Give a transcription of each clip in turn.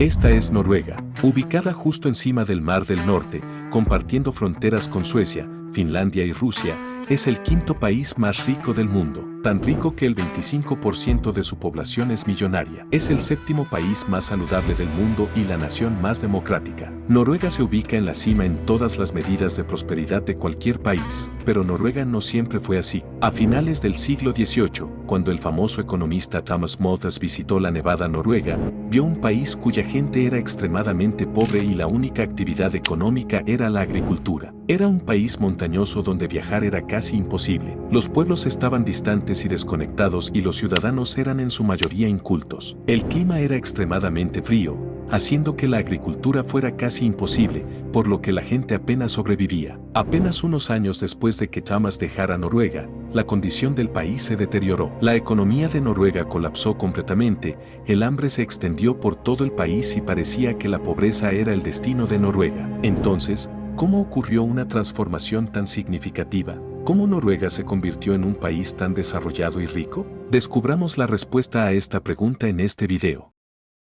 Esta es Noruega, ubicada justo encima del Mar del Norte, compartiendo fronteras con Suecia, Finlandia y Rusia. Es el quinto país más rico del mundo, tan rico que el 25% de su población es millonaria. Es el séptimo país más saludable del mundo y la nación más democrática. Noruega se ubica en la cima en todas las medidas de prosperidad de cualquier país, pero Noruega no siempre fue así. A finales del siglo XVIII, cuando el famoso economista Thomas Malthus visitó la nevada Noruega, vio un país cuya gente era extremadamente pobre y la única actividad económica era la agricultura. Era un país montañoso donde viajar era casi imposible. Los pueblos estaban distantes y desconectados y los ciudadanos eran en su mayoría incultos. El clima era extremadamente frío, haciendo que la agricultura fuera casi imposible, por lo que la gente apenas sobrevivía. Apenas unos años después de que Thomas dejara Noruega, la condición del país se deterioró. La economía de Noruega colapsó completamente, el hambre se extendió por todo el país y parecía que la pobreza era el destino de Noruega. Entonces, ¿cómo ocurrió una transformación tan significativa? ¿Cómo Noruega se convirtió en un país tan desarrollado y rico? Descubramos la respuesta a esta pregunta en este video.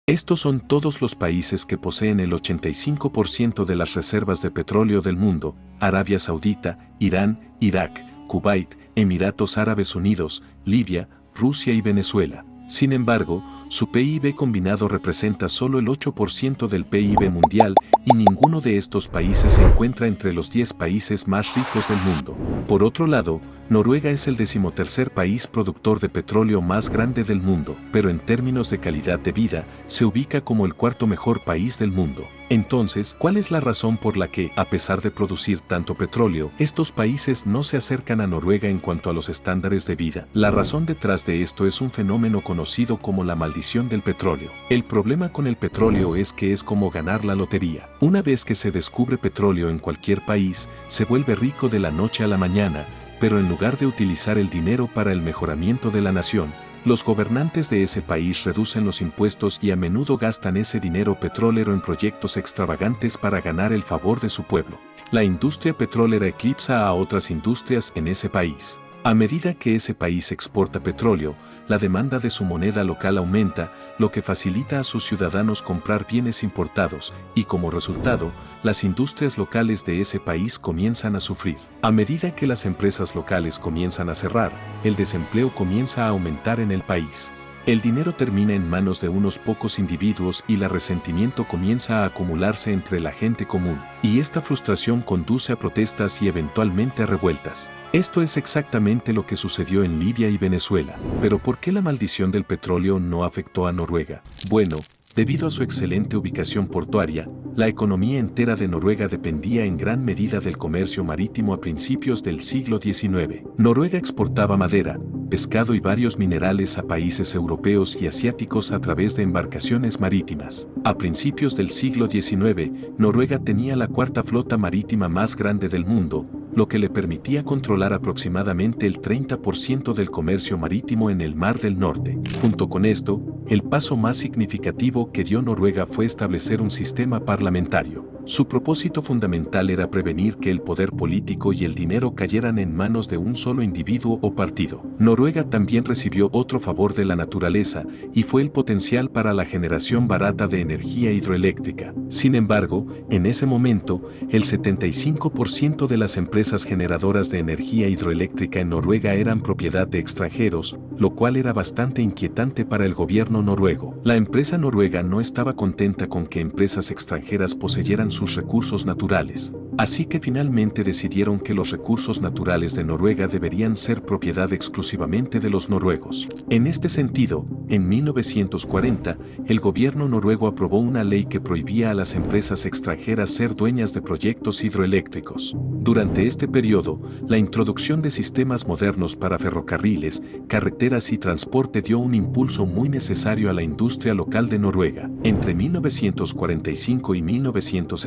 Estos son todos los países que poseen el 85% de las reservas de petróleo del mundo: Arabia Saudita, Irán, Irak, Kuwait, Emiratos Árabes Unidos, Libia, Rusia y Venezuela. Sin embargo, su PIB combinado representa solo el 8% del PIB mundial y ninguno de estos países se encuentra entre los 10 países más ricos del mundo. Por otro lado, Noruega es el 13º país productor de petróleo más grande del mundo, pero en términos de calidad de vida, se ubica como el cuarto mejor país del mundo. Entonces, ¿cuál es la razón por la que, a pesar de producir tanto petróleo, estos países no se acercan a Noruega en cuanto a los estándares de vida? La razón detrás de esto es un fenómeno conocido como la maldición del petróleo. El problema con el petróleo es que es como ganar la lotería. Una vez que se descubre petróleo en cualquier país, se vuelve rico de la noche a la mañana, pero en lugar de utilizar el dinero para el mejoramiento de la nación, los gobernantes de ese país reducen los impuestos y a menudo gastan ese dinero petrolero en proyectos extravagantes para ganar el favor de su pueblo. La industria petrolera eclipsa a otras industrias en ese país. A medida que ese país exporta petróleo, la demanda de su moneda local aumenta, lo que facilita a sus ciudadanos comprar bienes importados, y como resultado, las industrias locales de ese país comienzan a sufrir. A medida que las empresas locales comienzan a cerrar, el desempleo comienza a aumentar en el país. El dinero termina en manos de unos pocos individuos y el resentimiento comienza a acumularse entre la gente común, y esta frustración conduce a protestas y eventualmente a revueltas. Esto es exactamente lo que sucedió en Libia y Venezuela. Pero ¿por qué la maldición del petróleo no afectó a Noruega? Bueno, debido a su excelente ubicación portuaria, la economía entera de Noruega dependía en gran medida del comercio marítimo a principios del siglo XIX. Noruega exportaba madera, pescado y varios minerales a países europeos y asiáticos a través de embarcaciones marítimas. A principios del siglo XIX, Noruega tenía la cuarta flota marítima más grande del mundo, lo que le permitía controlar aproximadamente el 30% del comercio marítimo en el Mar del Norte. Junto con esto, el paso más significativo que dio Noruega fue establecer un sistema parlamentario. Su propósito fundamental era prevenir que el poder político y el dinero cayeran en manos de un solo individuo o partido. Noruega también recibió otro favor de la naturaleza, y fue el potencial para la generación barata de energía hidroeléctrica. Sin embargo, en ese momento, el 75% de las empresas generadoras de energía hidroeléctrica en Noruega eran propiedad de extranjeros, lo cual era bastante inquietante para el gobierno noruego. La empresa noruega no estaba contenta con que empresas extranjeras poseyeran sus recursos naturales, así que finalmente decidieron que los recursos naturales de Noruega deberían ser propiedad exclusivamente de los noruegos. En este sentido, en 1940, el gobierno noruego aprobó una ley que prohibía a las empresas extranjeras ser dueñas de proyectos hidroeléctricos. Durante este periodo, la introducción de sistemas modernos para ferrocarriles, carreteras y transporte dio un impulso muy necesario a la industria local de Noruega. Entre 1945 y 1970,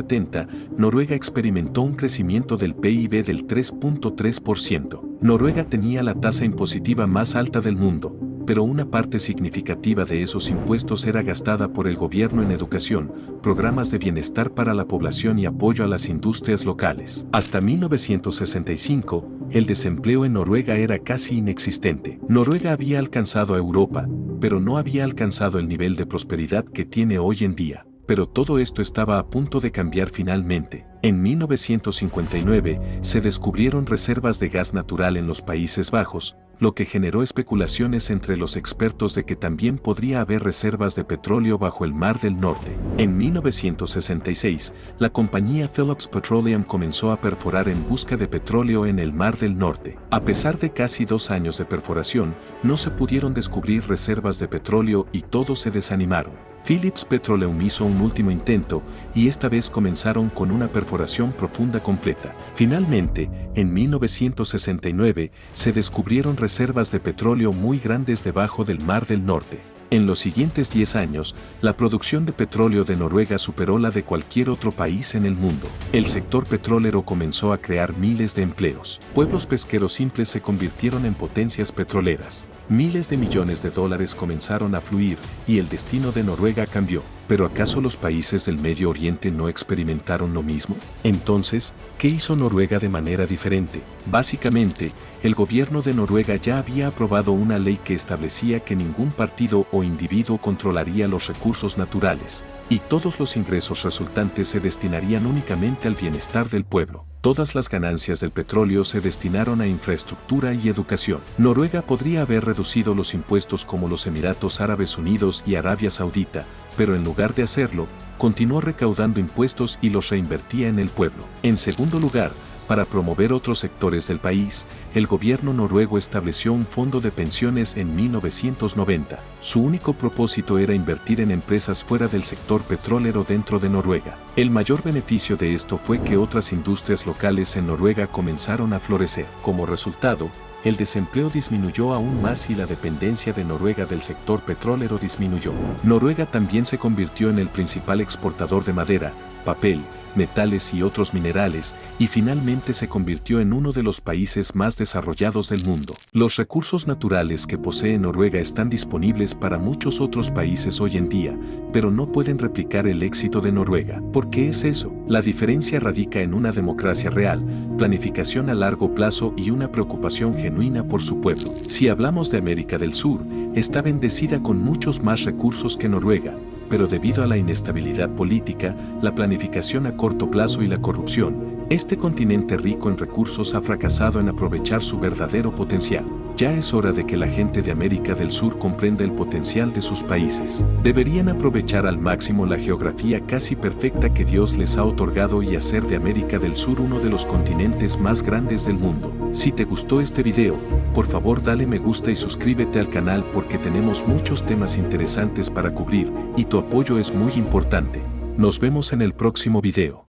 Noruega experimentó un crecimiento del PIB del 3.3%. Noruega tenía la tasa impositiva más alta del mundo, pero una parte significativa de esos impuestos era gastada por el gobierno en educación, programas de bienestar para la población y apoyo a las industrias locales. Hasta 1965, el desempleo en Noruega era casi inexistente. Noruega había alcanzado a Europa, pero no había alcanzado el nivel de prosperidad que tiene hoy en día. pero todo esto estaba a punto de cambiar finalmente. En 1959 se descubrieron reservas de gas natural en los Países Bajos, lo que generó especulaciones entre los expertos de que también podría haber reservas de petróleo bajo el Mar del Norte. En 1966, la compañía Phillips Petroleum comenzó a perforar en busca de petróleo en el Mar del Norte. A pesar de casi 2 años de perforación, no se pudieron descubrir reservas de petróleo y todos se desanimaron. Phillips Petroleum hizo un último intento y esta vez comenzaron con una perforación profunda completa. Finalmente, en 1969, se descubrieron reservas de petróleo muy grandes debajo del Mar del Norte. En los siguientes 10 años, la producción de petróleo de Noruega superó la de cualquier otro país en el mundo. El sector petrolero comenzó a crear miles de empleos. Pueblos pesqueros simples se convirtieron en potencias petroleras. Miles de millones de dólares comenzaron a fluir y el destino de Noruega cambió. ¿Pero acaso los países del Medio Oriente no experimentaron lo mismo? Entonces, ¿qué hizo Noruega de manera diferente? Básicamente, el gobierno de Noruega ya había aprobado una ley que establecía que ningún partido o individuo controlaría los recursos naturales, y todos los ingresos resultantes se destinarían únicamente al bienestar del pueblo. Todas las ganancias del petróleo se destinaron a infraestructura y educación. Noruega podría haber reducido los impuestos como los Emiratos Árabes Unidos y Arabia Saudita, pero en lugar de hacerlo, continuó recaudando impuestos y los reinvertía en el pueblo. En segundo lugar, para promover otros sectores del país, el gobierno noruego estableció un fondo de pensiones en 1990. Su único propósito era invertir en empresas fuera del sector petrolero dentro de Noruega. El mayor beneficio de esto fue que otras industrias locales en Noruega comenzaron a florecer. Como resultado, el desempleo disminuyó aún más y la dependencia de Noruega del sector petrolero disminuyó. Noruega también se convirtió en el principal exportador de madera, papel, metales y otros minerales, y finalmente se convirtió en uno de los países más desarrollados del mundo. Los recursos naturales que posee Noruega están disponibles para muchos otros países hoy en día, pero no pueden replicar el éxito de Noruega. ¿Por qué es eso? La diferencia radica en una democracia real, planificación a largo plazo y una preocupación genuina por su pueblo. Si hablamos de América del Sur, está bendecida con muchos más recursos que Noruega, pero debido a la inestabilidad política, la planificación a corto plazo y la corrupción, este continente rico en recursos ha fracasado en aprovechar su verdadero potencial. Ya es hora de que la gente de América del Sur comprenda el potencial de sus países. Deberían aprovechar al máximo la geografía casi perfecta que Dios les ha otorgado y hacer de América del Sur uno de los continentes más grandes del mundo. Si te gustó este video, por favor dale me gusta y suscríbete al canal porque tenemos muchos temas interesantes para cubrir y tu apoyo es muy importante. Nos vemos en el próximo video.